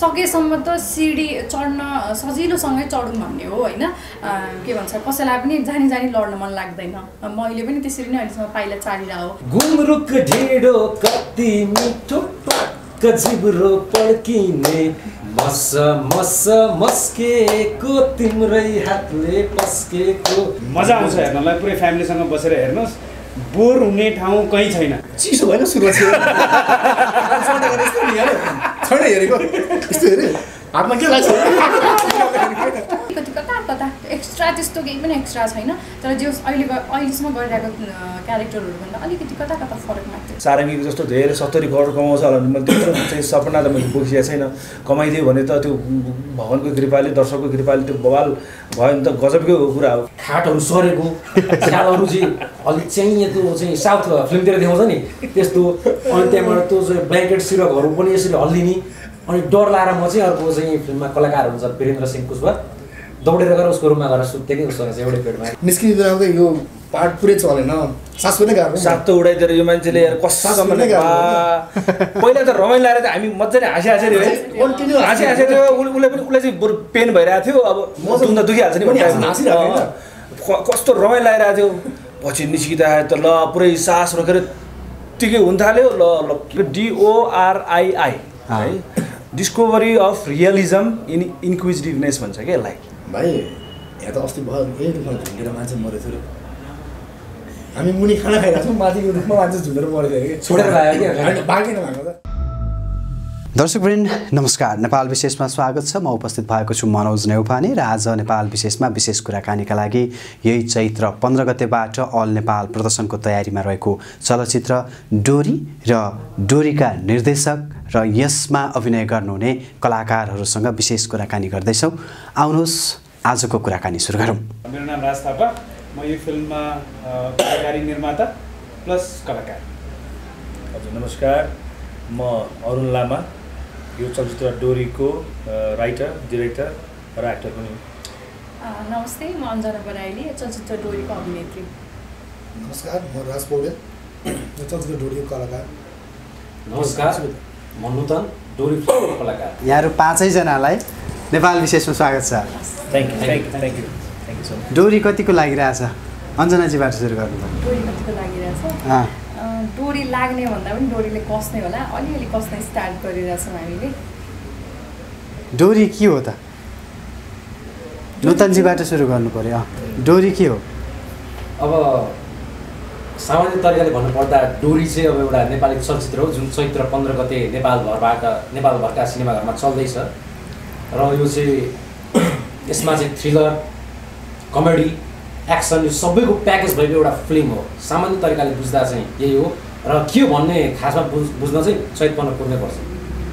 सकेसम्म त सिडी चढ्न सजिलोसँगै चढौँ भन्ने हो होइन। के भन्छ कसैलाई पनि जानी जानी लड्न मन लाग्दैन। मैले पनि त्यसरी नै अहिलेसम्म पाइला चालिरहेको हो। गुन्द्रुक ढिँडो कति मिठो जिब्रो पड्किने मस मस मस्केको तिम्रै हातले पस्केको मजा आउँछ हेर्नलाई। पुरै फ्यामिलीसँग बसेर हेर्नुहोस्, बोर हुने ठाउँ कहीँ छैन। चिसो भएन सुरुवात हेरेको यस्तो हेरे हातमा के लाग्छ कति कता कता एक्स्ट्रा त्यस्तो केही पनि एक्स्ट्रा छैन। तर जो अहिलेसम्म गरिरहेको क्यारेक्टरहरूभन्दा अलिकति कता कता फरक लाग्छ। सारङ्गीको जस्तो धेरै 70 करोड कमाउँछ होला भने मैले त्यत्रो चाहिँ सपना त मैले बोकिएको छैन। कमाइदियो भने त त्यो भगवानको कृपाले दर्शकको कृपाले त्यो बवाल भयो नि त गजबकै कुरा हो। खाटहरू सरेको स्यालहरू चाहिँ अलिक चाहिँ त्यो चाहिँ साउथ फिल्मतिर देखाउँछ नि त्यस्तो। अनि त्यहाँबाट त्यो चाहिँ ब्ल्याङ्केट सिरकहरू पनि यसरी हल्लिने। अनि डर लाएर म चाहिँ अर्को चाहिँ फिल्ममा कलाकार हुन्छ वीरेन्द्र सिंह कुशवा दौडेर गएर उसको रुममा गएर सुत्थेँ कि उसँग चाहिँ एउटै पेटमा निस्किने बेलामा यो पार्ट पुरै चलेन। सास पनि गाह्रो सात त उडाइदिएर यो मान्छेले यार कसम पहिला त रमाइलो लागेर हामी मजाले हाँसी उसले चाहिँ बरु पेन भइरहेको थियो। अब दुख्न दुखिहाल्छ नि कस्तो रमाइलो लागिरहेको थियो। पछि निस्किँदा त ल पुरै सास रोकेर त्यतिकै हुन थाल्यो। ल DORII है डिस्कभरी अफ रियलिजम इन इन्क्विजिटिभनेस भन्छ क्या यसलाई। भाइ यहाँ त अस्ति भयो यही रुखमा झुन्डेर मान्छे मरेको थियो। हामी मुनि खाना खाइरहेको छौँ, माथिको रुखमा मान्छे झुन्डेर मरेको थियो कि छोडेर गयो कि बाँकेन भएको त। दर्शकवृन्द नमस्कार, नेपाल विशेषमा स्वागत छ। म उपस्थित भएको छु मनोज नेउपाने र आज नेपाल विशेषमा विशेष कुराकानीका लागि यही चैत्र 15 गतेबाट अल नेपाल प्रदर्शनको तयारीमा रहेको चलचित्र डोरी र डोरीका निर्देशक र यसमा अभिनय गर्नुहुने कलाकारहरूसँग विशेष कुराकानी गर्दैछौँ। आउनुहोस् आजको कुराकानी सुरु गरौँ। मेरो नाम राज थापा, म यो फिल्ममा कलाकारी निर्माता प्लस कलाकार। हजुर नमस्कार, म अरुण लामा, यो चलचित्र डोरीको राइटर, डिरेक्टर र एक्टर पनि। नमस्ते, म अञ्जना बराइली, चलचित्र डोरीको अभिनेत्री। नमस्कार, म राज पौडेल, चलचित्र डोरीको कलाकार। नमस्कार, म नुतन, डोरी फिल्मको कलाकार। यहाँहरू पाँचैजनालाई नेपाल विशेषमा स्वागत छ। Thank you so much. डोरी कतिको लागिरहेछ? अञ्जनाजीबाट सुरु गर्नु पर्यो। डोरी कतिको लागिरहेछ? डोरी लाग्ने भन्दा पनि डोरीले कस्ने होला, अलिअलि कस्न स्टार्ट गरिरहेछौँ हामीले। डोरी के हो त? नूतनजीबाट सुरु गर्नु पर्यो। डोरी के हो? अब सामान्य तरिकाले भन्नुपर्दा डोरी चाहिँ अब एउटा नेपाली चलचित्र हो जुन चैत्र 15 गते नेपालभरका सिनेमाघरमा चल्दैछ। र यो चाहिँ यसमा चाहिँ थ्रिलर, कमेडी, एक्सन यो सबैको प्याकेज भएको एउटा फिल्म हो। सामान्य तरिकाले बुझ्दा चाहिँ यही हो। र के हो भन्ने खासमा बुझ्न चाहिँ चैतपन्न पुग्नै पर्छ।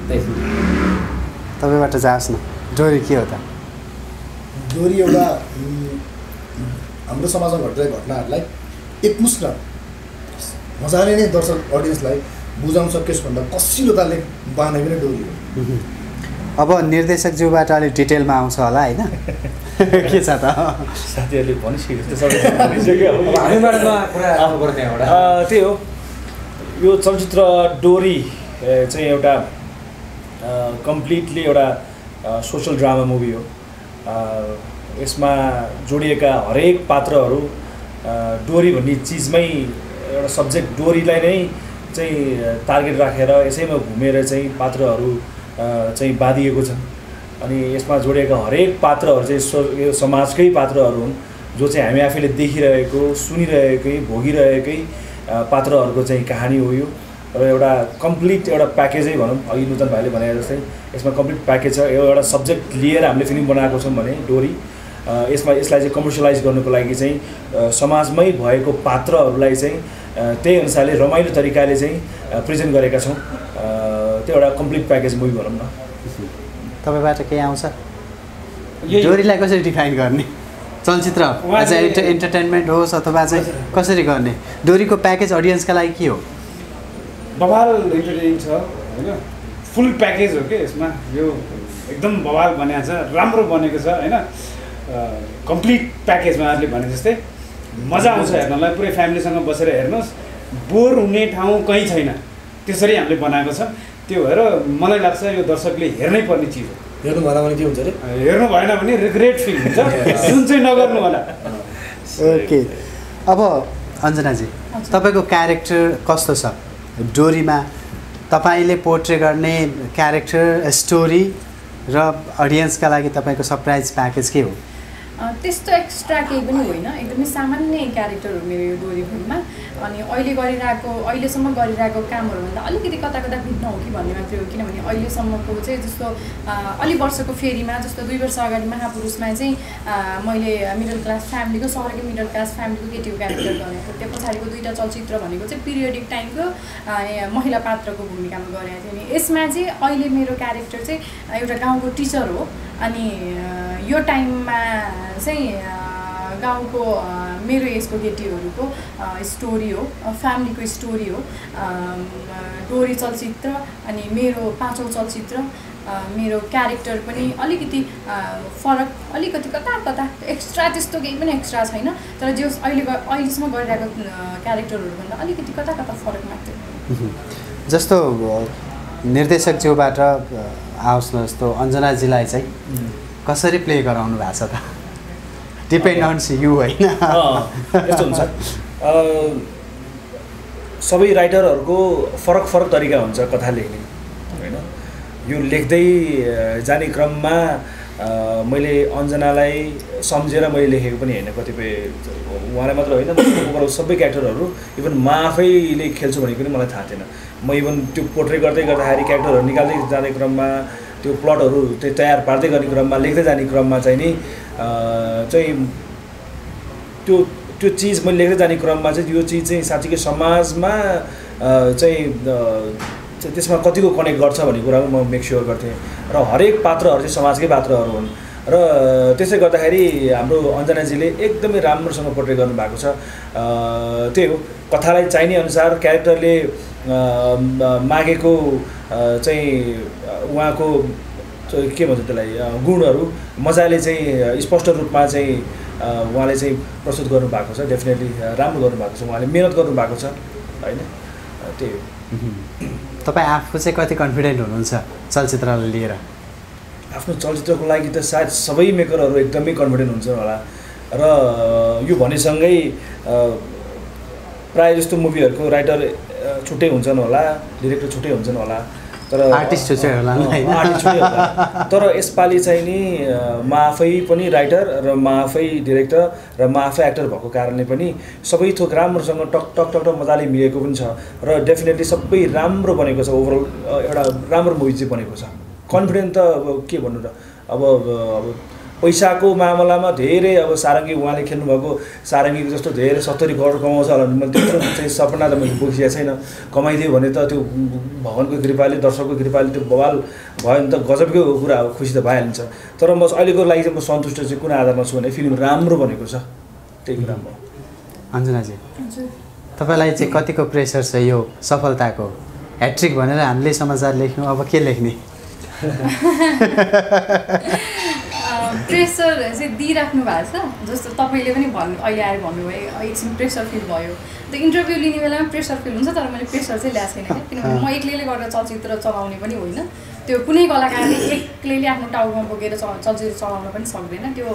त्यही तपाईँबाट जाओस् न, डोरी के हो त? डोरी एउटा हाम्रो समाजमा घटिरहेको घटनाहरूलाई एकमुष्ट मजाले नै दर्शक अडियन्सलाई बुझाउन सकियोस् भन्दा कसिलो तालले बाँधेको नै डोरी हो। अब निर्देशकज्यूबाट अलिक डिटेलमा आउँछ होला होइन? के छ त? साथीहरूले त्यही हो। यो चलचित्र डोरी चाहिँ एउटा कम्प्लिटली एउटा सोसल ड्रामा मुभी हो। यसमा जोडिएका हरेक पात्रहरू डोरी भन्ने चिजमै एउटा सब्जेक्ट डोरीलाई नै चाहिँ टार्गेट राखेर यसैमा घुमेर चाहिँ पात्रहरू चाहिँ बाँधिएको छ। अनि यसमा जोडिएका हरेक पात्रहरू चाहिँ यो समाजकै पात्रहरू हुन् जो चाहिँ हामी आफैले देखिरहेको, सुनिरहेकै, भोगिरहेकै पात्रहरूको चाहिँ कहानी हो यो। र एउटा कम्प्लिट एउटा प्याकेजै भनौँ, अघि नूतन भाइले भने जस्तै यसमा कम्प्लिट प्याकेज छ। एउटा सब्जेक्ट लिएर हामीले फिल्म बनाएको छौँ भने डोरी, यसलाई चाहिँ कमर्सियलाइज गर्नुको लागि चाहिँ समाजमै भएको पात्रहरूलाई चाहिँ त्यही अनुसारले रमाइलो तरिकाले चाहिँ प्रेजेन्ट गरेका छौँ। त्यो एउटा कम्प्लिट प्याकेज मुभी भनौँ न। तपाईँबाट केही आउँछ? डोरीलाई कसरी डिफाइन गर्ने? चलचित्र एज एन्टरटेनमेन्ट होस् अथवा चाहिँ कसरी गर्ने? डोरीको प्याकेज अडियन्सका लागि के हो? बवाल इन्टरटेनिङ छ होइन, फुल प्याकेज हो कि यसमा। यो एकदम बवाल बनिएको छ, राम्रो बनेको छ होइन। कम्प्लिट प्याकेज उहाँहरूले भने जस्तै मजा आउँछ हेर्नलाई। पुरै फ्यामिलीसँग बसेर हेर्नुहोस्, बोर हुने ठाउँ कहीँ छैन। त्यसरी हामीले बनाएको छ। त्यो भएर मलाई लाग्छ यो दर्शकले हेर्नै पर्ने चिज हो। हेर्नु भएन भने के हुन्छ अरे? हेर्नु भएन भने रिग्रेट फिल हुन्छ, जुन चाहिँ नगर्नु होला। ओके, अब अञ्जनाजी तपाईँको क्यारेक्टर कस्तो छ डोरीमा? तपाईँले पोर्ट्रे गर्ने क्यारेक्टर स्टोरी र अडियन्सका लागि तपाईँको सरप्राइज प्याकेज के हो? त्यस्तो एक्स्ट्रा केही पनि होइन, एकदमै सामान्य क्यारेक्टर हो मेरो यो डोरी फिल्ममा। अनि अहिलेसम्म गरिरहेको कामहरूभन्दा अलिकति कता कता भिन्न हो कि भन्ने मात्रै हो। किनभने अहिलेसम्मको चाहिँ जस्तो अलि वर्षको फेरिमा जस्तो 2 वर्ष अगाडि महापुरुषमा चाहिँ मैले मिडल क्लास फ्यामिलीको, सहरकै मिडल क्लास फ्यामिलीको केटीको क्यारेक्टर गरेको थिएँ। त्यो पछाडिको 2टा चलचित्र भनेको चाहिँ पिरियडिक टाइमको महिला पात्रको भूमिकामा गरेको थिएँ। अनि यसमा चाहिँ अहिले मेरो क्यारेक्टर चाहिँ एउटा गाउँको टिचर हो। अनि यो टाइममा चाहिँ गाउँको मेरो एजको केटीहरूको स्टोरी हो, फ्यामिलीको स्टोरी हो डोरी चलचित्र। अनि मेरो 5औं चलचित्र, मेरो क्यारेक्टर पनि अलिकति फरक, अलिकति कता एक्स्ट्रा, त्यस्तो केही पनि एक्स्ट्रा छैन। तर जो अहिलेसम्म गरिरहेको क्यारेक्टरहरूभन्दा अलिकति कता फरक मात्रै। जस्तो निर्देशकज्यूबाट आओस् न, जस्तो अञ्जनाजीलाई चाहिँ कसरी प्ले गराउनु भएको छ त? डिपेन्ड अन यु होइन? यस्तो हुन्छ, सबै राइटरहरूको फरक तरिका हुन्छ कथा लेख्ने होइन। यो लेख्दै जाने क्रममा मैले अञ्जनालाई सम्झेर मैले लेखेको पनि होइन। कतिपय उहाँलाई मात्र होइन, ओभरअल सबै क्यारेक्टरहरू इभन म आफैले खेल्छु भनेको पनि मलाई थाहा थिएन। म इभन त्यो पोर्ट्रेट गर्दाखेरि क्यारेक्टरहरू निकाल्दै जाने क्रममा, त्यो प्लटहरू तयार पार्दै गर्ने क्रममा, लेख्दै जाने क्रममा चाहिँ नि त्यो चिज मैले लेख्दै जाने क्रममा चाहिँ यो चिज चाहिँ साँच्चीकै समाजमा चाहिँ त्यसमा कतिको कनेक्ट गर्छ भन्ने कुरा म मेक स्योर गर्थेँ। र हरेक पात्रहरू चाहिँ समाजकै पात्रहरू हुन् र त्यसै गर्दाखेरि हाम्रो अञ्जनाजीले एकदमै राम्रोसँग पोर्ट्रेट गर्नुभएको छ। त्यही हो, कथालाई चाहिने अनुसार क्यारेक्टरले मागेको चाहिँ उहाँको के भन्छ त्यसलाई गुणहरू मजाले चाहिँ स्पष्ट रूपमा चाहिँ उहाँले चाहिँ प्रस्तुत गर्नुभएको छ। डेफिनेटली राम्रो गर्नुभएको छ, उहाँले मेहनत गर्नुभएको छ होइन। त्यही हो। तपाईँ आफू चाहिँ कति कन्फिडेन्ट हुनुहुन्छ चलचित्रलाई लिएर? आफ्नो चलचित्रको लागि त सायद सबै मेकरहरू एकदमै कन्फिडेन्ट हुन्छ होला। र यो भनेसँगै प्रायः जस्तो मुभीहरूको राइटर छुट्टै हुन्छन् होला, डिरेक्टर छुट्टै हुन्छन् होला, तर आर्टिस्ट छुट्टै होला हैन? आर्टिस्ट छुट्टै होला। तर यसपालि चाहिँ नि म आफै पनि राइटर र म आफै डिरेक्टर र म आफै एक्टर भएको कारणले पनि सबै थोक राम्रोसँग टक मजाले मिलेको पनि छ। र डेफिनेटली सबै राम्रो बनेको छ। ओभरअल एउटा राम्रो मुभी चाहिँ बनेको छ। कन्फिडेन्ट त अब के भन्नु र, अब पैसाको मामलामा धेरै अब सारङ्गी उहाँले खेल्नुभएको सारङ्गीको जस्तो धेरै 70 करोड कमाउँछ होला भने मैले त्यत्रो चाहिँ सपना त मैले बोकिएको छैन। कमाइदियो भने त त्यो भगवानको कृपाले, दर्शकको कृपाले त्यो बवाल भयो भने त गजबकै कुरा हो, खुसी त भइहालिन्छ। तर म अहिलेको लागि चाहिँ म सन्तुष्ट चाहिँ कुन आधारमा छु भने फिल्म राम्रो बनेको छ, त्यही कुरा हो। अञ्जनाजी, तपाईँलाई चाहिँ कतिको प्रेसर छ यो सफलताको? ह्याट्रिक भनेर हामीले समाचार लेख्नु, अब के लेख्ने? प्रेसर चाहिँ दिइराख्नु भएको छ। जस्तो तपाईँले पनि अहिले आएर भन्नुभयो एकछिन प्रेसर फिल भयो। त्यो इन्टरभ्यू लिने बेलामा प्रेसर फिल हुन्छ, तर मैले प्रेसर चाहिँ ल्याएको छैन क्या। किनभने म एक्लैले गरेर चलचित्र चलाउने पनि होइन। त्यो कुनै कलाकारले एक्लैले आफ्नो टाउकोमा बोकेर चलचित्र चलाउन पनि सक्दैन, त्यो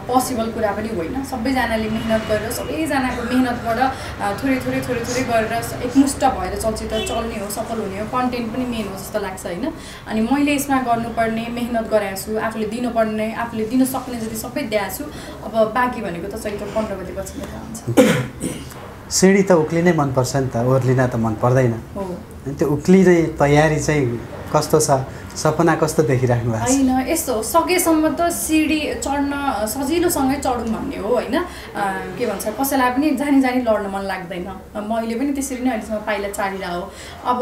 पोसिबल कुरा पनि होइन। सबैजनाले मेहनत गरेर, सबैजनाको मेहनतबाट थोरै गरेर एकमुष्ट भएर चलचित्र चल्ने हो, सफल हुने हो। कन्टेन्ट पनि मेन हो जस्तो लाग्छ होइन। अनि मैले यसमा गर्नुपर्ने मेहनत गरेको छु, आफूले दिनुपर्ने, आफूले दिन सक्ने जति सबै दिएको छु। अब बाँकी भनेको त चैत्र 15 गते पछि मात्र हुन्छ। सिँढी त उक्लिनै मनपर्छ नि त, ओर्लिन त मन पर्दैन। हो, त्यो उक्लिने तयारी चाहिँ कस्तो छ? सपना कस्तो देखिराख्नु भएको छ? होइन, यस्तो सकेसम्म त सिडी चढ्न सजिलोसँगै चढौँ भन्ने हो होइन। के भन्छ, कसैलाई पनि जानी लड्न मन लाग्दैन। मैले पनि त्यसरी नै अहिलेसम्म पाइला चाडिरहेको हो। अब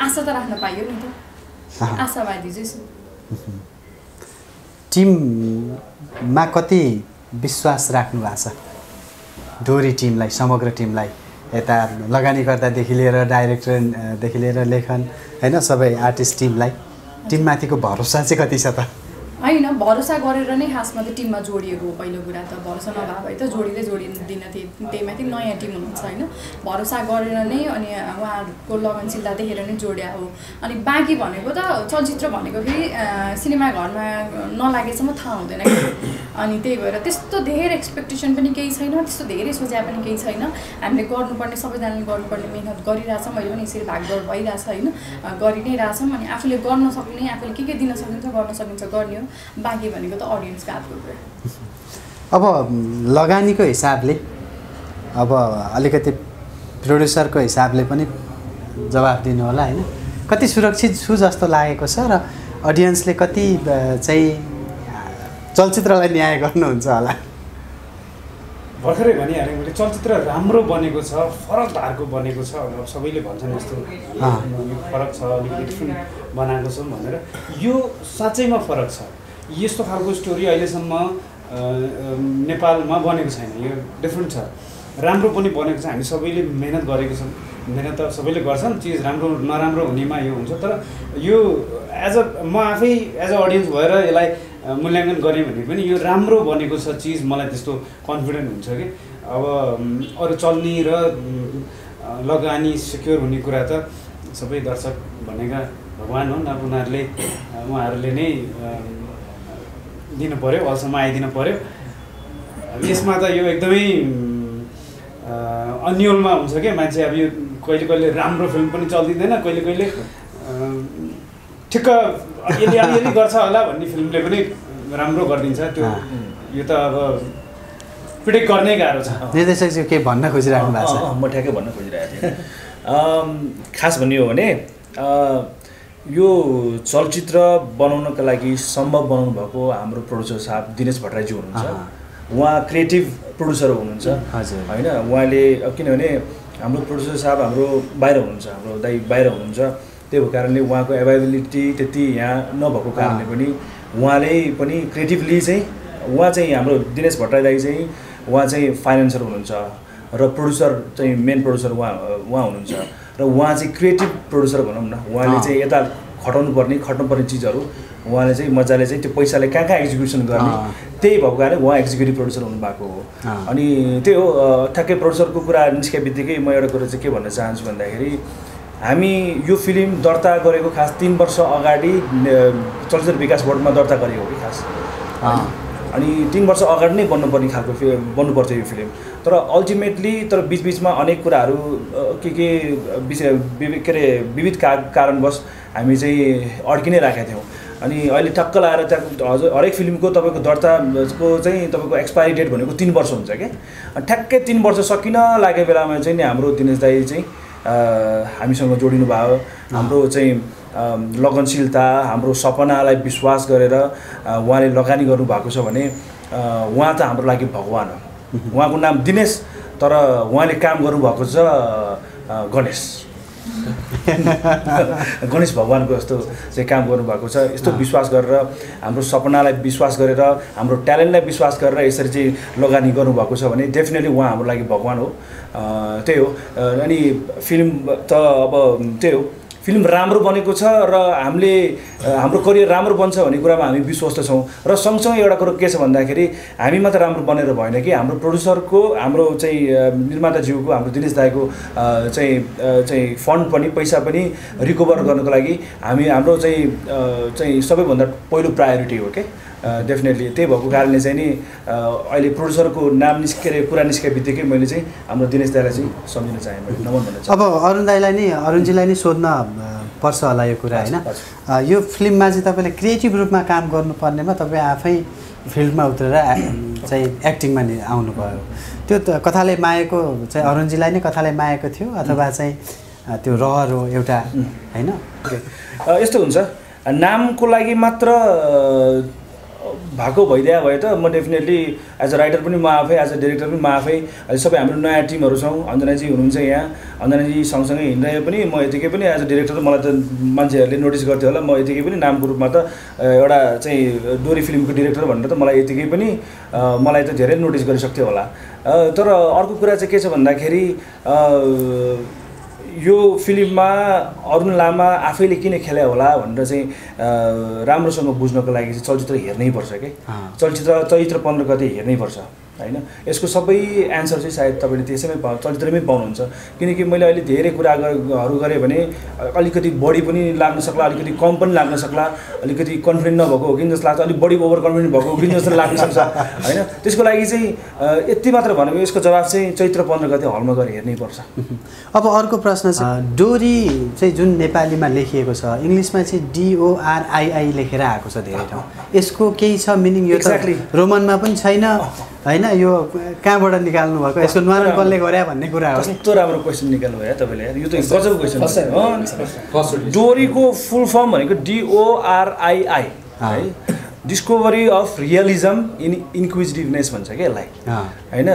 आशा त राख्न पाइयो नि त, आशावादी चाहिँ छु। टिममा कति विश्वास राख्नु भएको छ? डोरी टिमलाई, समग्र टिमलाई, यता लगानी गर्दादेखि लिएर डाइरेक्टरदेखि लिएर लेखन होइन, सबै आर्टिस्ट टिमलाई, टिममाथिको भरोसा चाहिँ कति छ त? होइन भरोसा गरेर नै खासमा त टिममा जोडिएको हो। पहिलो कुरा त भरोसा नभए भए त जोडिँदैन थिएँ, त्यही माथि नयाँ टिम हुनुहुन्छ होइन, भरोसा गरेर नै अनि उहाँहरूको लगनशीलता देखेर नै जोड्या हो। अनि बाँकी भनेको त चलचित्र भनेको फेरि सिनेमा घरमा नलागेसम्म थाहा हुँदैन कि, अनि त्यही भएर त्यस्तो धेरै एक्सपेक्टेसन पनि केही छैन, त्यस्तो धेरै सोचे पनि केही छैन। हामीले गर्नुपर्ने सबैजनाले गर्नुपर्ने मेहनत गरिरहेछौँ, मैले पनि यसरी भागदौड भइरहेछ होइन, गरि नै रहेछौँ। अनि आफूले गर्न सक्ने, आफूले के दिन सकिन्छ गर्न सकिन्छ गर्ने हो, बाँकी भनेको त अडियन्सको हातको कुरा। अब लगानीको हिसाबले अब अलिकति प्रोड्युसरको हिसाबले पनि जवाफ दिनु होला होइन, कति सुरक्षित छु जस्तो लागेको छ र अडियन्सले कति चाहिँ चलचित्रलाई न्याय गर्नुहुन्छ होला? भर्खरै भनिहालेँ मैले, चलचित्र राम्रो बनेको छ, फरक धारको बनेको छ। अब सबैले भन्छन् यस्तो फरक छ, अलिकति डिफ्रेन्ट बनाएको छ भनेर। यो साँच्चैमा फरक छ। यस्तो खालको स्टोरी अहिलेसम्म नेपालमा बनेको छैन, यो डिफ्रेन्ट छ, राम्रो पनि बनेको छ। हामी सबैले मेहनत गरेको छौँ, मेहनत त सबैले गर्छन्, चिज राम्रो नराम्रो हुनेमा यो हुन्छ। तर यो म आफै एज अ अडियन्स भएर यसलाई मूल्याङ्कन गरेँ भने पनि यो राम्रो बनेको छ चिज, मलाई त्यस्तो कन्फिडेन्ट हुन्छ कि। अब अरू चल्ने र लगानी सिक्योर हुने कुरा त सबै दर्शक भनेका भगवान् हुन्, अब उहाँहरूले नै दिनु पऱ्यो, अहिलेसम्म आइदिनु पऱ्यो। यसमा त यो एकदमै अन्यलमा हुन्छ क्या मान्छे। अब यो कहिले कहिले राम्रो फिल्म पनि चल्दिँदैन, कहिले कहिले ठिक्क यदि गर्छ होला भन्ने फिल्मले पनि राम्रो गरिदिन्छ। त्यो यो त अब प्रिडिक्ट गर्नै गाह्रो छ। निर्देशक चाहिँ के भन्न खोजिराख्नु भएको छ? म ठ्याक्कै भन्न खोजिरहेको थिएँ। खास भन्ने हो भने यो चलचित्र बनाउनका लागि सम्भव बनाउनु भएको हाम्रो प्रोड्युसर साहब दिनेश भट्टराईज्यू हुनुहुन्छ। उहाँ क्रिएटिभ प्रोड्युसर हुनुहुन्छ होइन। उहाँले किनभने हाम्रो प्रोड्युसर साहब हाम्रो बाहिर हुनुहुन्छ, हाम्रो दाइ बाहिर हुनुहुन्छ, त्यही भएको कारणले उहाँको एभाइलेबिलिटी त्यति यहाँ नभएको कारणले पनि उहाँले पनि क्रिएटिभली चाहिँ उहाँ चाहिँ हाम्रो दिनेश भट्टराई दाइ चाहिँ उहाँ चाहिँ फाइनेन्सर हुनुहुन्छ र प्रोड्युसर चाहिँ मेन प्रोड्युसर उहाँ हुनुहुन्छ र उहाँ चाहिँ क्रिएटिभ प्रोड्युसर भनौँ न। उहाँले चाहिँ यता खट्नुपर्ने चिजहरू उहाँले चाहिँ मजाले चाहिँ त्यो पैसाले कहाँ एक्जिक्युसन गर्ने, त्यही भएको कारणले उहाँ एक्जिक्युटिभ प्रोड्युसर हुनुभएको हो। अनि त्यही हो, ठ्याक्कै प्रोड्युसरको कुरा निस्के बित्तिकै म एउटा कुरा चाहिँ के भन्न चाहन्छु भन्दाखेरि हामी यो फिल्म दर्ता गरेको खास 3 वर्ष अगाडि चलचित्र विकास बोर्डमा दर्ता गरेको हो कि खास। अनि 3 वर्ष अगाडि नै बन्नुपर्छ यो फिल्म। तर अल्टिमेटली बिचबिचमा अनेक कुराहरू के अरे विविध कारणवश हामी चाहिँ अड्किनै राखेका थियौँ। अनि अहिले ठक्क लाएर त्यहाँ हरेक फिल्मको तपाईँको दर्ताको चाहिँ तपाईँको एक्सपायरी डेट भनेको 3 वर्ष हुन्छ क्या। ठ्याक्कै 3 वर्ष सकिन लागेको बेलामा चाहिँ नि हाम्रो दिनेश दाइ चाहिँ हामीसँग जोडिनु भयो। हाम्रो चाहिँ लगनशीलता, हाम्रो सपनालाई विश्वास गरेर उहाँले लगानी गर्नुभएको छ भने उहाँ त हाम्रो लागि भगवान् हो। उहाँको नाम दिनेश, तर उहाँले काम गर्नुभएको छ गणेश गणेश भगवान्को जस्तो चाहिँ काम गर्नुभएको छ। यस्तो विश्वास गरेर, हाम्रो सपनालाई विश्वास गरेर, हाम्रो ट्यालेन्टलाई विश्वास गरेर यसरी चाहिँ लगानी गर्नुभएको छ भने डेफिनेटली उहाँ हाम्रो लागि भगवान् हो। त्यही हो। अनि फिल्म त अब त्यही हो, फिल्म राम्रो बनेको छ र हाम्रो करियर राम्रो बन्छ भन्ने कुरामा हामी विश्वस्त छौँ। र सँगसँगै एउटा कुरो के छ भन्दाखेरि हामी मात्र राम्रो बनेर भएन कि हाम्रो प्रोड्युसरको, हाम्रो चाहिँ निर्माताज्यूको, हाम्रो दिनेश दाइको चाहिँ फन्ड पनि, पैसा पनि रिकभर गर्नको लागि हाम्रो चाहिँ सबैभन्दा पहिलो प्रायोरिटी हो क्या डेफिनेटली। त्यही भएको कारणले चाहिँ नि अहिले प्रोड्युसरको नाम कुरा निस्के बित्तिकै मैले चाहिँ हाम्रो दिनेश दाइलाई चाहिँ सम्झिन चाहेँ, मैले नमन भन्न चाहेँ। अब अरुणजीलाई नै सोध्न पर्छ होला यो कुरा होइन। यो फिल्ममा चाहिँ तपाईँले क्रिएटिभ रूपमा काम गर्नुपर्नेमा तपाईँ आफै फिल्डमा उत्रेर चाहिँ एक्टिङमा आउनुभयो। त्यो कथाले माएको चाहिँ अरुणजीलाई नै कथाले माएको थियो अथवा चाहिँ त्यो रहर हो एउटा होइन? यस्तो हुन्छ, नामको लागि मात्र भएको भइदिया भए त म डेफिनेटली एज अ राइटर पनि म आफै, एज अ डिरेक्टर पनि म आफै, अहिले सबै हाम्रो नयाँ टिमहरू छौँ। अञ्जनाजी हुनुहुन्छ यहाँ, अञ्जनाजी सँगसँगै हिँड्दै पनि म यतिकै पनि एज अ डिरेक्टर मलाई त मान्छेहरूले नोटिस गर्थ्यो होला। म यतिकै पनि नामको रूपमा त एउटा चाहिँ डोरी फिल्मको डिरेक्टर भनेर त मलाई यतिकै पनि मलाई त धेरै नोटिस गरिसक्थ्यो होला। तर अर्को कुरा चाहिँ के छ भन्दाखेरि यो फिल्ममा अरुण लामा आफैले किन खेले होला भनेर चाहिँ राम्रोसँग बुझ्नको लागि चाहिँ चलचित्र हेर्नै पर्छ के चैत्र 15 गते हेर्नै पर्छ हैन यसको सबै एन्सर चाहिँ सायद तपाईले त्यसैमै चलचित्रमै पाउनुहुन्छ किनकि मैले अहिले धेरै कुराहरू गरेँ भने अलिकति बढी पनि लाग्न सक्ला अलिकति कम पनि लाग्न सक्ला अलिकति कन्फिडेन्ट नभएको हो कि जस्तो लाग्छ अलिक बढी ओभर कन्फिडेन्ट भएको हो कि जस्तो लाग्न सक्छ हैन त्यसको लागि चाहिँ यति मात्र भनेको यसको जवाफ चाहिँ चैत्र 15 गते हलमा गएर हेर्नै पर्छ। अब अर्को प्रश्न छ डोरी चाहिँ जुन नेपालीमा लेखिएको छ इङ्ग्लिसमा चाहिँ DORII लेखेर आएको छ धेरै ठाउँ यसको केही छ मिनिङ यो त रोमनमा पनि छैन हैन यो कहाँबाट निकाल्नु भएको यसको न्वारन कसले गरे भन्ने कुरा हो। कस्तो राम्रो क्वेसन निकाल्नु भयो तपाईले यो त गजब क्वेसन डोरीको फुल फर्म भनेको DORII है डिस्कभरी अफ रियलिजम इन इन्क्विजिटिभनेस भन्छ के यसलाई हैन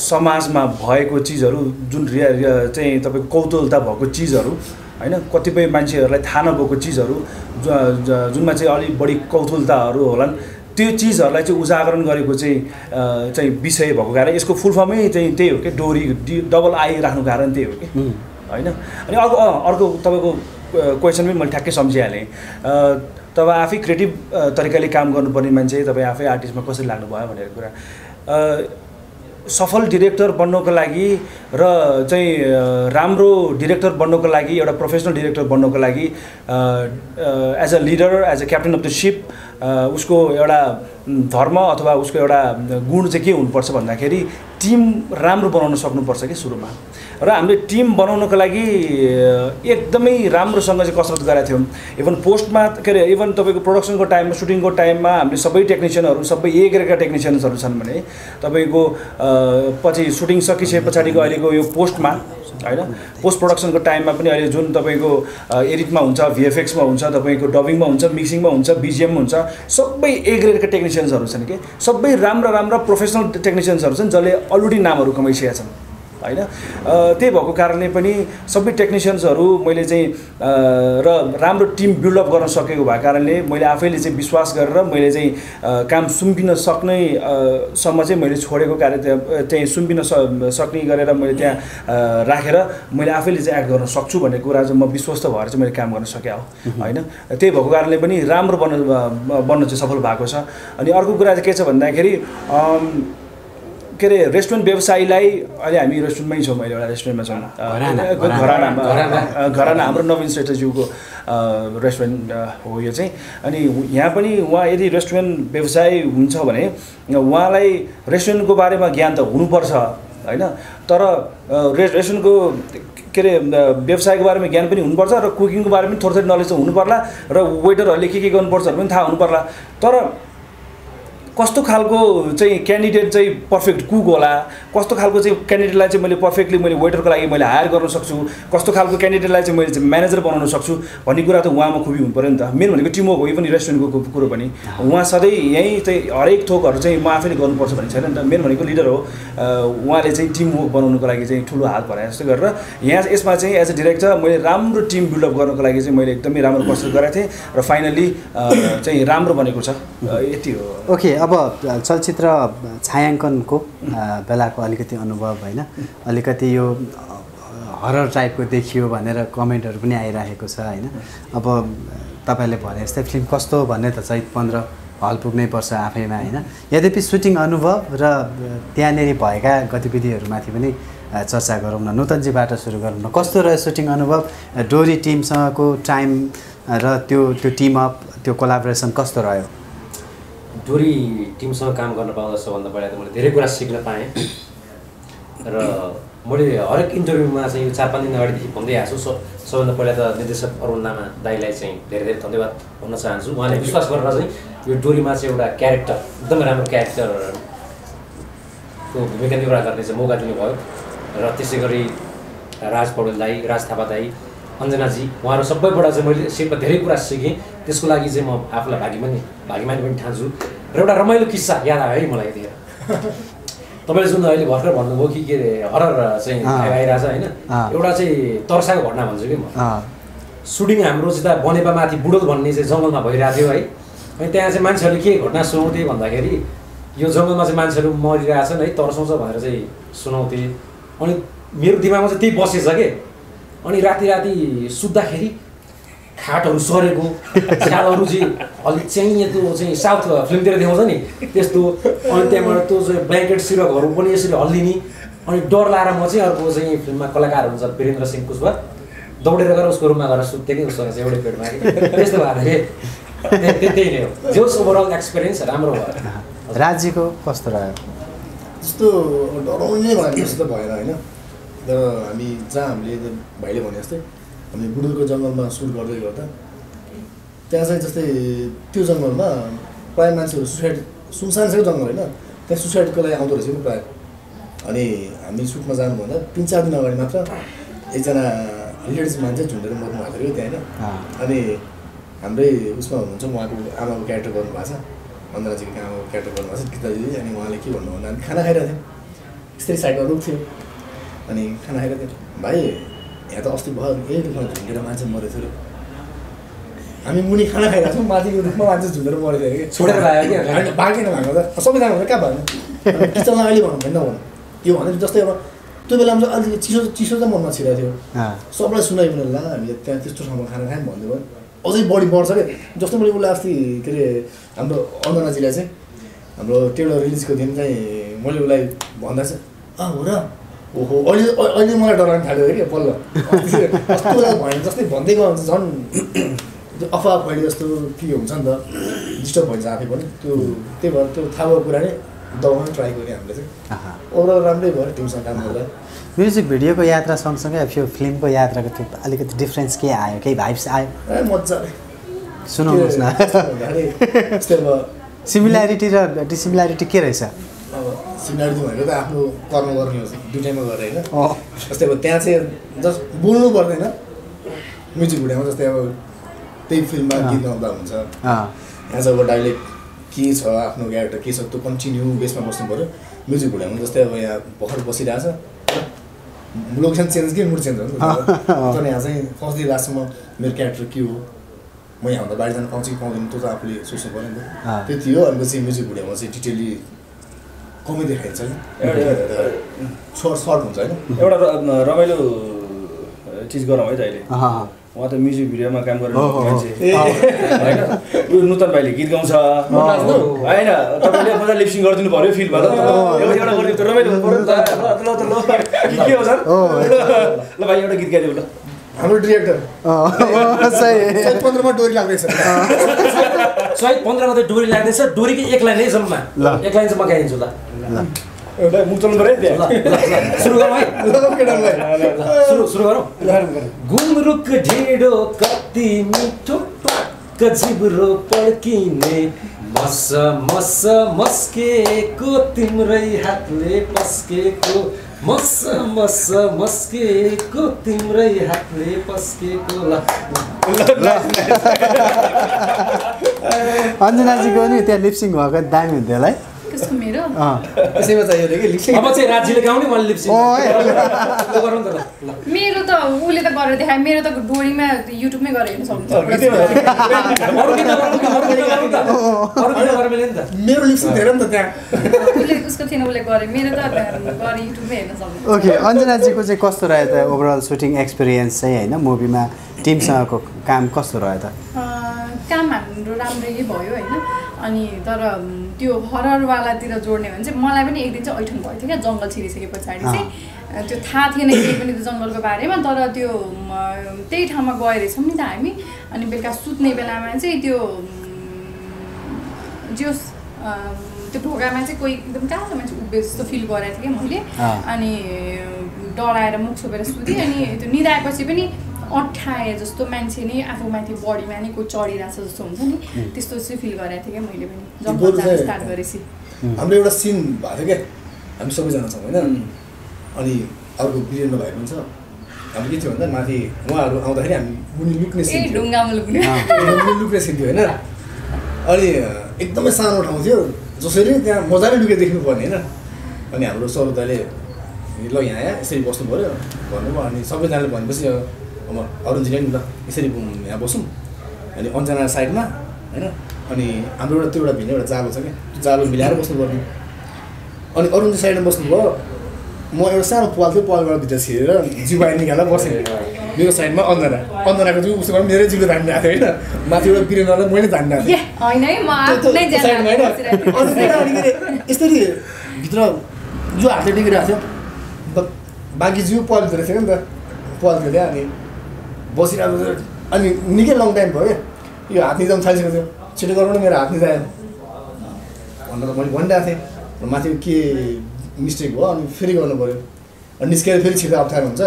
समाजमा भएको चिजहरू जुन चाहिँ तपाईको कौतूहलता भएको चिजहरू हैन कतिपय मान्छेहरूलाई थाहा नभएको चिजहरू जुनमा चाहिँ अलि बढी कौतूहलताहरू होलान् त्यो चिजहरूलाई चाहिँ उजागरण गरेको चाहिँ विषय भएको कारण यसको फुल फर्मै चाहिँ त्यही हो कि डोरी डबल आई राख्नु कारण त्यही हो कि हैन। अनि अर्को तपाईँको क्वेसन पनि मैले ठ्याक्कै सम्झिहालेँ तपाईँ आफै क्रिएटिभ तरिकाले काम गर्नुपर्ने मान्छे तपाईँ आफै आर्टिस्टमा कसरी लाग्नुभयो भनेर कुरा सफल डिरेक्टर बन्नको लागि र चाहिँ राम्रो डिरेक्टर बन्नको लागि एउटा प्रोफेसनल डिरेक्टर बन्नको लागि as a leader as a captain of the ship उसको एउटा धर्म अथवा उसको एउटा गुण चाहिँ के हुनुपर्छ भन्दाखेरि टिम राम्रो बनाउन सक्नुपर्छ कि सुरुमा र हामीले टिम बनाउनको लागि एकदमै राम्रोसँग चाहिँ कसरत गरेका थियौँ इभन पोस्टमा के अरे इभन तपाईँको प्रोडक्सनको टाइममा सुटिङको टाइममा हामीले सबै टेक्निसियनहरू सबै ए ग्रेडका टेक्निसियन्सहरू छन् भने तपाईँको पछि सुटिङ सकिसके पछाडिको अहिलेको यो पोस्टमा हैन पोस्ट प्रोडक्सनको टाइममा पनि अहिले जुन तपाईँको एडिटमा हुन्छ VFXमा हुन्छ तपाईँको डबिङमा हुन्छ मिक्सिङमा हुन्छ BGM हुन्छ सबै ए ग्रेडका टेक्निसियन्सहरू छन् कि सबै राम्रा प्रोफेसनल टेक्निसियन्सहरू छन् जसले अलरेडी नामहरू कमाइसकेका छन् हैन त्यही भएको कारणले पनि सबै टेक्निसियन्सहरू मैले चाहिँ र राम्रो टिम बिल्डअप गर्न सकेको भएको कारणले मैले आफैले चाहिँ विश्वास गरेर मैले चाहिँ काम सुम्पिन सक्ने सम्म चाहिँ मैले छोडेको कार्य चाहिँ सुम्पिन सक्ने गरेर मैले त्यहाँ राखेर मैले आफैले चाहिँ एक्ट गर्न सक्छु भन्ने कुरा चाहिँ म विश्वस्त भएर चाहिँ मैले काम गर्न सकेँ हो हैन त्यही भएको कारणले पनि राम्रो बन्न चाहिँ सफल भएको छ। अनि अर्को कुरा चाहिँ के छ भन्दाखेरि के अरे रेस्टुरेन्ट व्यवसायीलाई अहिले हामी रेस्टुरेन्टमै छौँ अहिले एउटा रेस्टुरेन्टमा छौँ घराना हाम्रो नवीन श्रेष्ठज्यूको रेस्टुरेन्ट हो यो चाहिँ। अनि यहाँ पनि उहाँ यदि रेस्टुरेन्ट व्यवसाय हुन्छ भने उहाँलाई रेस्टुरेन्टको बारेमा ज्ञान त हुनुपर्छ हैन तर रेस्टुरेन्टको के अरे व्यवसायको बारेमा ज्ञान पनि हुनुपर्छ र कुकिङको बारेमा पनि थोरै नलेज हुनु पर्ला र वेटरहरूले के गर्नुपर्छ पनि थाहा हुनु पर्ला। तर कस्तो खालको चाहिँ क्यान्डिडेट चाहिँ पर्फेक्ट कुक होला कस्तो खालको चाहिँ क्यान्डिडेटलाई चाहिँ मैले पर्फेक्टली मैले वेटरको लागि मैले हायर गर्न सक्छु कस्तो खालको क्यान्डिडेटलाई चाहिँ मैले चाहिँ म्यानेजर बनाउन सक्छु भन्ने कुरा त उहाँमा खुबी हुनु पऱ्यो नि त। मेन भनेको टिमवर्क हो इभन रेस्टुरेन्टको कुरो पनि उहाँ सधैँ यहीँ चाहिँ हरेक थोकहरू चाहिँ म आफैले गर्नुपर्छ भन्ने छैन नि त। मेन भनेको लिडर हो उहाँले चाहिँ टिमवर्क बनाउनुको लागि चाहिँ ठुलो हात भराए जस्तो गरेर यहाँ यसमा चाहिँ एज अ डिरेक्टर मैले राम्रो टिम बिल्डअप गर्नको लागि चाहिँ मैले एकदमै राम्रो कसरत गरेको थिएँ र फाइनली चाहिँ राम्रो बनेको छ यति हो। ओके अब चलचित्र छायाङ्कनको बेलाको अलिकति अनुभव होइन अलिकति यो हरर टाइपको देखियो भनेर कमेन्टहरू पनि आइरहेको छ होइन। अब तपाईँले भने जस्तै फिल्म कस्तो भन्ने त चैत 15 हल पुग्नै पर्छ आफैमा होइन। यद्यपि सुटिङ अनुभव र त्यहाँनिर भएका गतिविधिहरूमाथि पनि चर्चा गरौँ न। नूतनजीबाट सुरु गरौँ न कस्तो रह्यो सुटिङ अनुभव डोरी टिमसँगको टाइम र त्यो टिमअप त्यो कोलाबोरेसन कस्तो रह्यो? डोरी टिमसँग काम गर्न पाउँदा सबभन्दा पहिला त मैले धेरै कुरा सिक्न पाएँ र मैले हरेक इन्टरभ्यूमा चाहिँ यो 4-5 दिन अगाडिदेखि भन्दै आएको छु। सबभन्दा पहिला त निर्देशक अरुण लामा दाइलाई चाहिँ धेरै धेरै धन्यवाद भन्न चाहन्छु। उहाँले विश्वास गरेर चाहिँ यो डोरीमा चाहिँ एउटा क्यारेक्टर एकदमै राम्रो क्यारेक्टरको भूमिका निर्वाह गर्ने चाहिँ मौका दिनुभयो र त्यसै गरी राज पौडेल दाई राज थापा दाई अञ्जनाजी उहाँहरू सबैबाट चाहिँ मैले सिक्न धेरै कुरा सिकेँ। त्यसको लागि चाहिँ म आफूलाई भागीमानी पनि ठान्छु र एउटा रमाइलो किस्सा याद आयो है मलाई यतिखेर तपाईँले जुन अहिले भर्खर भन्नुभयो कि के अरे हरर चाहिँ आइरहेछ होइन एउटा चाहिँ तर्साको घटना भन्छु कि म सुटिङ हाम्रो चाहिँ बनेपा माथि बुढोल भन्ने चाहिँ जङ्गलमा भइरहेको थियो है। अनि त्यहाँ चाहिँ मान्छेहरूले के घटना सुनाउँथे भन्दाखेरि यो जङ्गलमा चाहिँ मान्छेहरू मरिरहेछन् है तर्साउँछ भनेर चाहिँ सुनाउँथे। अनि मेरो दिमागमा चाहिँ त्यही बसेछ कि अनि राति सुत्दाखेरि खाटहरू सरेको झ्यालहरू चाहिँ अलिक चाहिँ त्यो चाहिँ साउथ फिल्मतिर देखाउँछ नि त्यस्तो अनि त्यहाँबाट त्यो चाहिँ ब्ल्याङ्केट सिरकहरू पनि यसरी हल्लिने अनि डर लाएर म चाहिँ अर्को चाहिँ फिल्ममा कलाकार हुन्छ वीरेन्द्र सिंह कुशवाहा दौडेर गएर उसको रुममा गएर सुत्थेँ कि उससँग चाहिँ एउटै पेटमा त्यस्तो भएर त्यही नै हो जोस् ओभरअल एक्सपिरियन्स राम्रो भयो राज्यको कस्तो रह्यो जस्तो डराउने भयो जस्तो त भएन होइन तर हामी जहाँ हामीले भाइले भने जस्तै हामी बुढुलको जङ्गलमा सुट गर्दै गर्दा त्यहाँ चाहिँ जस्तै त्यो जङ्गलमा प्रायः मान्छेहरू सुसाइड सुनसानसकै जङ्गल होइन त्यहाँ सुसाइडको लागि आउँदो रहेछ नि प्रायः अनि हामी सुटमा जानुभन्दा 3-4 दिन अगाडि मात्र एकजना लेडिज मान्छे झुन्डेर मर्नु भएको थियो त्यहाँ होइन अनि हाम्रै उसमा हुनुहुन्छ उहाँको आमाको क्यारेक्टर गर्नुभएको छ वन्दनाजीको आमाको क्यारेक्टर गर्नुभएको छ गीताजी अनि उहाँले के भन्नु भन्दा हामी खाना खाइरहेको थियौँ यस्तै साइडमा रुख थियो अनि खाना खाइरहेको थियौँ भाइ यहाँ त अस्ति भयो यही रुखमा झुन्डेर मान्छे मरेको थियो हामी मुनि खाना खाइरहेको छौँ माथिको रुखमा मान्छे झुन्डेर मरेको थियो कि छोडेर आयो कि होइन बाँकेन भएको त सबैजना भने कहाँ भएन किचनमा अहिले भनौँ होइन भनौँ यो भने जस्तै अब त्यो बेलामा चाहिँ अलिकति चिसो चाहिँ मनमा छिरेको थियो सबलाई सुनाइपुग्नु ला हामीले त्यहाँ त्यस्तो ठाउँमा खाना खायौँ भन्दै भयो अझै बढी बढ्छ क्या जस्तो मैले उसलाई अस्ति के अरे हाम्रो अन्दनाजीलाई चाहिँ हाम्रो टेलर रिलिजको दिन चाहिँ मैले उसलाई भन्दा चाहिँ हो र ओहो अहिले मलाई डराउनु थाल्यो कि पल्ल कस्तो भयो जस्तै भन्दै गयो भने झन् अफवाह फैलियो जस्तो के हुन्छ नि त डिस्टर्ब भइन्छ आफै पनि त्यो त्यही भएर त्यो थाहा भएको कुरा नै दबाउन ट्राई गऱ्यो हामीले चाहिँ ओभरअल राम्रै भयो टिमसँग काम गर्दा म्युजिक भिडियोको यात्रा सँगसँगै अब यो फिल्मको यात्राको त्यो अलिकति डिफ्रेन्स के आयो केही भाइब्स आयो मजाले सुनाउनुहोस् न सिमिल्यारिटी र डिसिमिल्यारिटी के रहेछ अब सिमिल्यारिटी भनेको त आफ्नो कर्म गर्ने हो दुइटैमा गरेर होइन जस्तै अब त्यहाँ चाहिँ जस्ट बोल्नु पर्दैन म्युजिक भिडियोमा जस्तै अब त्यही फिल्ममा गीत गाउँदा हुन्छ यहाँ चाहिँ अब डाइलेक्ट के छ आफ्नो क्यारेक्टर के छ त्यो कन्टिन्यू बेसमा बस्नु पऱ्यो म्युजिक भिडियोमा जस्तै अब यहाँ भर्खर बसिरहेछ लोकेसन चेन्ज कि मुड चेन्ज हो नि तर यहाँ चाहिँ फर्स्ट डे लास्टसम्म मेरो क्यारेक्टर के हो म यहाँभन्दा बाहिर जानु पाउँछु कि पाउँदैन त्यो त आफूले सोच्नु पऱ्यो नि त त्यति हो अनि चाहिँ म्युजिक भिडियोमा चाहिँ डिटेली कमै देखाइन्छ नि सर्ट हुन्छ होइन एउटा रमाइलो चिज गरौँ है त अहिले उहाँ त म्युजिक भिडियोमा काम गर्ने मान्छे होइन ऊ नूतन भाइले गीत गाउँछ होइन तपाईँले मजा लिप्सिङ गरिदिनु पऱ्यो फिल भयो एउटा गरिदिनु त रमाइलो पऱ्यो नि त ल के हो सर ल भाइ एउटा गीत गाइदियो ल हाम्रो डिरेक्टर 15मा डोरी लाग्दैछ सही 15 गते डोरी लाग्दैछ डोरीको एक लाइन है जम्मा एक लाइन चाहिँ म गाइदिन्छु ल एउटा मुख चल्नु पऱ्यो सुरु गरौँ है सुरु गरौँ गुन्द्रुक ढिँडो कति मिठो टक्क जिब्रो पड्किने मस मस मस्केको तिम्रै हातले पस्केको मस मस मस्केको तिम्रै हातले पस्केको ल अञ्जनाजीको पनि त्यहाँ लिप्सिङ भएको दामी हुन्थ्यो होला है कसको मेरो त्यसैमा चाहियो कि लिप्सिङ अब चाहिँ राज्यले गाउने मैले लिप्सिङ गरौँ त ल मेरो त उसले त गरेर देखायो मेरो त डोरीमा युट्युबमै गरेर हेर्न सक्नुहुन्छ मेरो लिप्सिङ धेरै नि त त्यहाँ उसले उसको थिएन उसले गरे मेरो त गरे युट्युबमै हेर्न सक्नुहुन्छ ओके अञ्जनाजीको चाहिँ कस्तो रह्यो त ओभरअल सुटिङ एक्सपिरियन्स चाहिँ होइन मुभीमा टिमसँगको काम कस्तो रह्यो त काम हाम्रो राम्रै भयो होइन अनि तर त्यो हररवालातिर जोड्ने भने चाहिँ मलाई पनि एक दिन चाहिँ ऐठन भएको थियो क्या जङ्गल छिरिसके पछाडि चाहिँ त्यो थाहा थिएन केही पनि त्यो जङ्गलको बारेमा तर त्यो त्यही ठाउँमा गएर रहेछौँ नि त हामी अनि बेलुका सुत्ने बेलामा चाहिँ त्यो ढोकामा चाहिँ कोही एकदम कालो मान्छे उभिए जस्तो फिल गराएको थिएँ क्या मैले अनि डराएर मुख छोपेर सुतेँ अनि त्यो निदाएपछि पनि अट्ठाए जस्तो मान्छे नै आफूमाथि बडीमा नै कोही चढिरहेछ जस्तो हुन्छ नि त्यस्तो चाहिँ फिल गराएको थिएँ क्या मैले पनि जङ्गल जान स्टार्ट गरेपछि हाम्रो एउटा सिन भएको थियो क्या हामी सबैजना छौँ होइन अनि अर्को वीरेन्द्र भाइ पनि छ हाम्रो के थियो भन्दा माथि उहाँहरू आउँदाखेरि हामी मुनि लुक्ने सिन लुक्ने सिन थियो होइन अनि एकदमै सानो ठाउँ थियो जसरी त्यहाँ मजाले लुकेर देख्नुपर्ने होइन अनि हाम्रो सरोदाले ल यहाँ यसरी बस्नु पऱ्यो भन्नुभयो अनि सबैजनाले भनेपछि अब अरुणजीले नि ल यसरी यहाँ बसौँ अनि अन्जना साइडमा होइन अनि हाम्रो एउटा त्यो एउटा भिन्न एउटा जालो छ क्या त्यो जालो मिलाएर बस्नुपर्ने अनि अरुणजी साइडमा बस्नुभयो म एउटा सानो पाल थियो पालबाट भित्र छिरेर जिउ बाहिर निकालेर बसेँ मेरो साइडमा अन्धराको चाहिँ उसको मेरै जिल्लो धान्ने आएको थियो होइन माथिबाट वीरेन्द्रलाई मैले धान्ने आएको होइन है म आफ्नै साइडमा होइन यस्तरी भित्र जो हातले टेकिरहेको थियो अन्त बाँकी जिउ पल्तिर थियो नि त पल्थ्यो क्या अनि बसिरहेको थियो अनि निकै लङ टाइम भयो क्या यो हात निजाउनु थालिसकेको थियो छिटो गरौँ न मेरो हात निजायो भनेर मैले भनिरहेको थिएँ माथि के मिस्टेक भयो अनि फेरि गर्नु पऱ्यो अनि निस्केर फेरि छिटो अप्ठ्यारो हुन्छ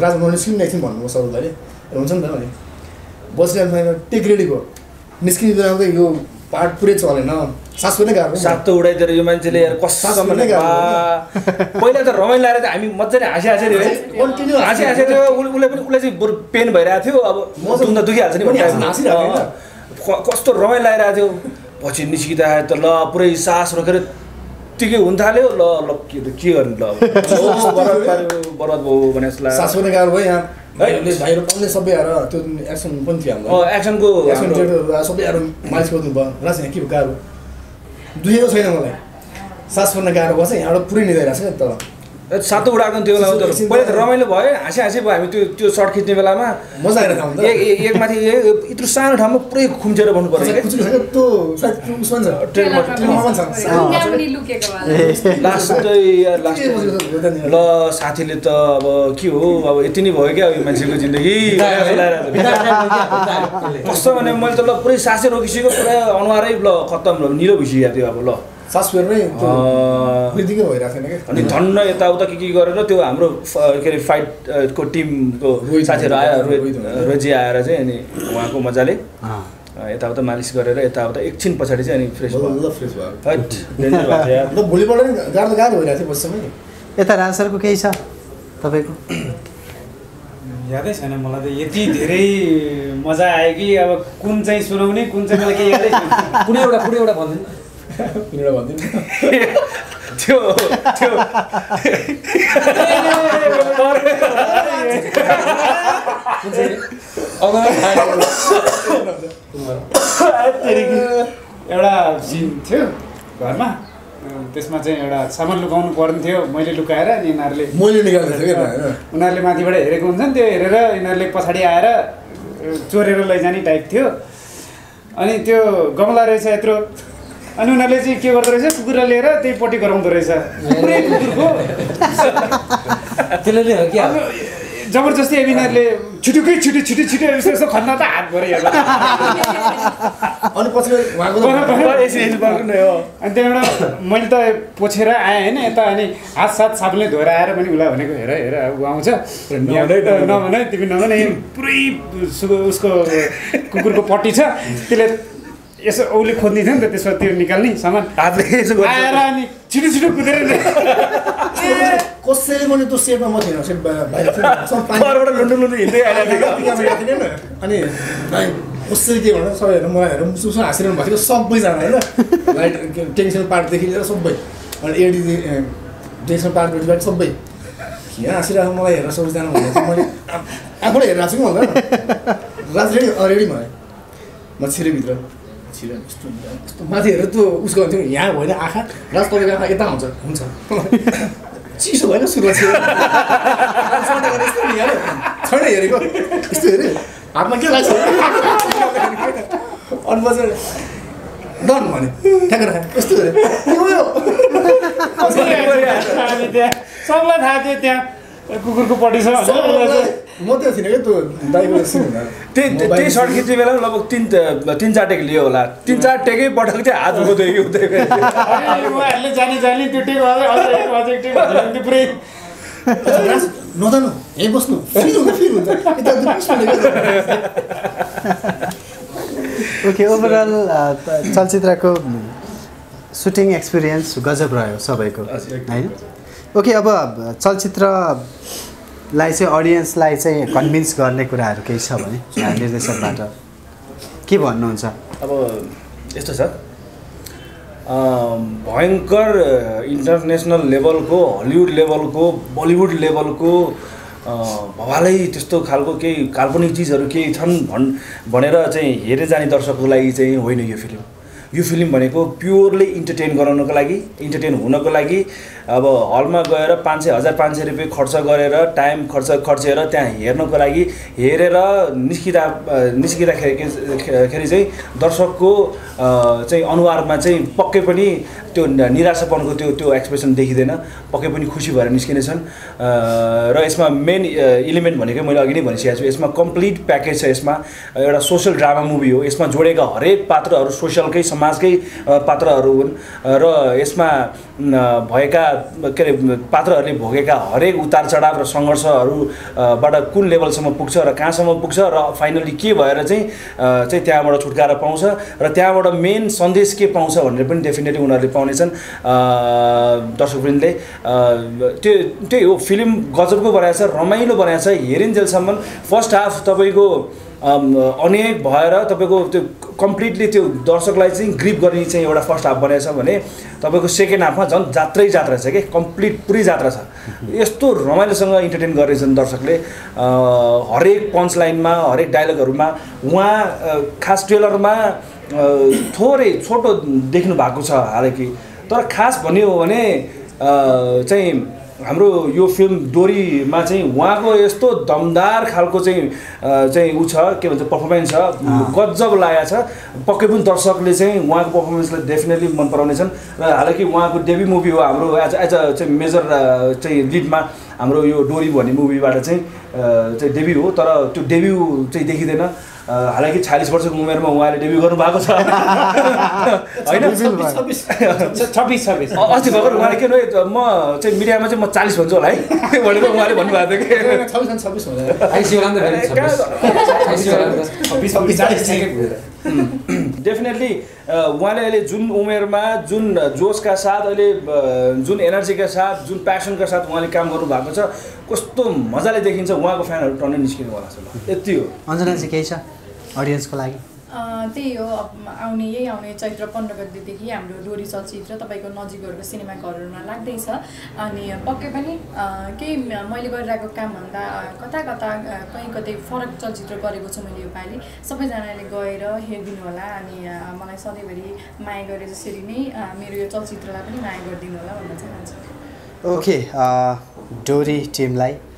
राजा ननिस्किनु नै एकछिन भन्नुभयो सबैले हुन्छ नि त अनि बसिरहेको टेक रेडी भयो निस्किने बेला यो पार्ट पुरै चलेन सास पनि गाह्रो सातो उडाइदिएर यो मान्छेले यार कसम पहिला त रमाइलो लागेर हामी मजाले हाँसिरहेको थियो उसले पनि उसलाई चाहिँ बरु पेन भइरहेको थियो अब म त दुखिहाल्छ नि कस्तो रमाइलो लागिरहेको थियो पछि निस्किँदा त ल पुरै सास रोकेर यत्तिकै हुन थाल्यो ल ल के गर्नु ल बरबाद भयो भने जस्तो लाग्यो सास पनि गाह्रो भयो यहाँ भाइहरू पाउने सबै आएर त्यो एक्सन पनि थियो हाम्रो एक्सनको सबै आएर मालिस गरिदिनु भयो रास यहाँ के गाह्रो दुखेको छैन मलाई सास पर्न गाह्रो पर्छ यहाँबाट पुरै निधाइरहेको छ नि त सातो उडाएको त्यो बेला पहिला त रमाइलो भयो हाँसी भयो हामी त्यो सर्ट खिच्ने बेलामा मजा आएर खाउँ एक माथि यत्रो सानो ठाउँमा पुरै खुम्चेर भन्नु पर्छ ल साथीले त अब के हो अब यति नै भयो क्या यो मान्छेको जिन्दगी कस्तो भने मैले त ल पुरै सासै रोकिसक्यो पुरा अनुहारै ल खत्तम निलो भइसकेको थियो अब ल सास फेर्नै वृद्धिकै भइरहेको थिएन क्या अनि धन्न यताउता के गरेर त्यो हाम्रो के अरे फाइटको टिमको साथीहरू आयो रोजी आएर चाहिँ अनि उहाँको मजाले यताउता मालिस गरेर यताउता एकछिन पछाडि चाहिँ अनि फ्रेस भयो भोलिपल्ट गाह्रो गाह्रो भइरहेको थियो बस्छ पनि यता राज सरको केही छ तपाईँको यादै छैन मलाई त यति धेरै मजा आयो कि अब कुन चाहिँ सुनाउने कुन चाहिँ मलाई केही यादै छैन कुनै एउटा भन्दैन कुनै भन्दिनँ त्यो एउटा सिन थियो घरमा त्यसमा चाहिँ एउटा सामान लुकाउनु पर्ने थियो मैले लुकाएर अनि उनीहरूले माथिबाट हेरेको हुन्छ नि त्यो हेरेर यिनीहरूले पछाडि आएर चोरेर लैजाने टाइप थियो अनि त्यो गमला रहेछ यत्रो अनि उनीहरूले चाहिँ के गर्दो रहेछ कुकुरलाई लिएर त्यही पट्टि गराउँदो रहेछ पुरै कुकुरको त्यसले हो क्या जबरजस्ती अब यिनीहरूले छिटो यस्तो खन्दा त हात भएर हेर्दा अनि पछि अनि त्यहाँबाट मैले त पोछेर आएँ होइन यता अनि हात साथ साबुनले धोएर आएर पनि उसलाई भनेको हेर ऊ आउँछ नभन तिमी नभन पुरै उसको कुकुरको पट्टी छ त्यसले यसो औले खोज्ने थियो नि त त्यसमा त्यो निकाल्ने सामान हातले यसो आएर अनि छिटो कुदेर कसैले मैले त्यो सेटमा म थिएन सेट अनि कसरी के भनेर सबै हेरेर मलाई हेरेर मुसुसु हाँसिरहनु भएको थियो सबैजना होइन लाइट टेन्सन पार्टदेखि लिएर सबै अनि एडी टेन्सन पार्टबाट सबै के हाँसिरहेको मलाई हेरेर सबैजना भनेर चाहिँ मैले आफूले हेरेर छु कि भन्दा राज रेडी भयो म छिरेभित्र यस्तो माथि हेरेर त्यो उसको भन्थ्यो यहाँ होइन आँखा राज तपाईँको आँखा यता हुन्छ चिसो भएन सुरुवात छैन हेरेको यस्तो हेऱ्यो हातमा के लाग्छ अनि पछि डन भने ठ्याक्क यस्तो हेऱ्यो सबलाई थाहा थियो त्यहाँ कुकुरको पट्टि छ म त्यो थिइनँ क्या त्यो दाइको सिन त्यही सर्ट खिच्ने बेला लगभग 3-4 टेक लियो होला 3-4 टेकै पटक चाहिँ हात उठ्दै उहाँहरूले जाने त्यो टेक त्यो पुरै नजानु यहीँ बस्नु फिल हुन्छ ओके ओभरअल चलचित्रको सुटिङ एक्सपिरियन्स गजब रह्यो सबैको होइन ओके अब चलचित्रलाई चाहिँ अडियन्सलाई चाहिँ कन्भिन्स गर्ने कुराहरू केही छ भने निर्देशकबाट के भन्नुहुन्छ अब यस्तो छ भयङ्कर इन्टरनेसनल लेभलको हलिउड लेभलको बलिउड लेभलको भवालै त्यस्तो खालको केही काल्पनिक चिजहरू केही छन् भनेर चाहिँ हेरे जाने दर्शकको लागि चाहिँ होइन यो फिल्म यो फिल्म भनेको प्योरली इन्टरटेन गराउनको लागि, इन्टरटेन हुनको लागि अब हलमा गएर 500,000-500 रुपियाँ खर्च गरेर टाइम खर्चेर त्यहाँ हेर्नको लागि हेरेर निस्किँदाखेरि चाहिँ दर्शकको चाहिँ अनुहारमा चाहिँ पक्कै पनि त्यो निराशापनको त्यो एक्सप्रेसन देखिँदैन, पक्कै पनि खुसी भएर निस्किनेछन्। र यसमा मेन इलिमेन्ट भनेको मैले अघि नै भनिसकेको छु, यसमा कम्प्लिट प्याकेज छ। यसमा एउटा सोसल ड्रामा मुभी हो, यसमा जोडेका हरेक पात्रहरू सोसलकै समाजकै पात्रहरू हुन् र यसमा भएका के अरे पात्रहरूले भोगेका हरेक उतार चढाव र सङ्घर्षहरूबाट कुन लेभलसम्म पुग्छ र कहाँसम्म पुग्छ र फाइनली के भएर चाहिँ त्यहाँबाट छुटकारा पाउँछ र त्यहाँबाट मेन सन्देश के पाउँछ भनेर पनि डेफिनेटली उनीहरूले पाउनेछन्। दर्शकवृन्दले त्यही हो, फिल्म गजबको बनाएको छ, रमाइलो बनाएको छ। हेरिन्जेलसम्म फर्स्ट हाफ तपाईँको अनेक भएर तपाईँको त्यो कम्प्लिटली त्यो दर्शकलाई चाहिँ ग्रिप गर्ने चाहिँ एउटा फर्स्ट हाफ बनाएको छ भने तपाईँको सेकेन्ड हाफमा झन् जात्रै जात्रा छ कि कम्प्लिट पुरै जात्रा छ। यस्तो रमाइलोसँग इन्टरटेन गरेछन् दर्शकले, हरेक पन्च लाइनमा हरेक डायलगहरूमा। उहाँ खास ट्रेलरमा थोरै छोटो देख्नु भएको छ हालाकि, तर खास भन्ने हो भने चाहिँ हाम्रो यो फिल्म डोरीमा चाहिँ उहाँको यस्तो दमदार खालको चाहिँ ऊ छ, के भन्छ पर्फर्मेन्स छ, गजब लागेको छ। पक्कै पनि दर्शकले चाहिँ उहाँको पर्फर्मेन्सलाई डेफिनेटली मन पराउनेछन्। र हालाकि उहाँको डेब्यू मुभी हो हाम्रो एज अ चाहिँ मेजर चाहिँ लिडमा हाम्रो यो डोरी भन्ने मुभीबाट चाहिँ डेब्यू हो, तर त्यो डेब्यू चाहिँ देखिँदैन। हालाकि 40 वर्षको उमेरमा उहाँले डेब्यू गर्नुभएको छ होइन, 26 अस्ति भर्खर उहाँले के म चाहिँ मिडियामा चाहिँ म 40 भन्छु होला है भनेर उहाँले भन्नुभएको थियो कि डेफिनेटली उहाँले अहिले जुन उमेरमा जुन जोसका साथ अहिले जुन एनर्जीका साथ जुन प्यासनका साथ उहाँले काम गर्नुभएको छ, कस्तो मजाले देखिन्छ। उहाँको फ्यानहरू टन्नै निस्किनु होला छ। यति हो। अञ्जना चाहिँ केही छ अडियन्सको लागि? त्यही हो, आउने चैत्र 15 गतेदेखि हाम्रो डोरी चलचित्र तपाईँको नजिकहरूको सिनेमा घरहरूमा लाग्दैछ। अनि पक्कै पनि केही मैले गरिरहेको कामभन्दा कता कतै फरक चलचित्र गरेको छु मैले योपालि। सबैजनाले गएर हेरिदिनु होला अनि मलाई सधैँभरि माया गरे जसरी नै मेरो यो चलचित्रलाई पनि माया गरिदिनु होला भन्न चाहन्छु। ओके, डोरी टिमलाई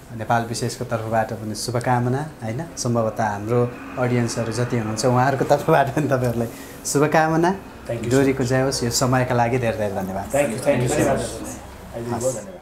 नेपाल विशेषको तर्फबाट पनि शुभकामना होइन। सम्भवतः हाम्रो अडियन्सहरू जति हुनुहुन्छ उहाँहरूको तर्फबाट पनि तपाईँहरूलाई शुभकामना। डोरीको जय होस्। यो समयका लागि धेरै धेरै धन्यवाद। Thank you.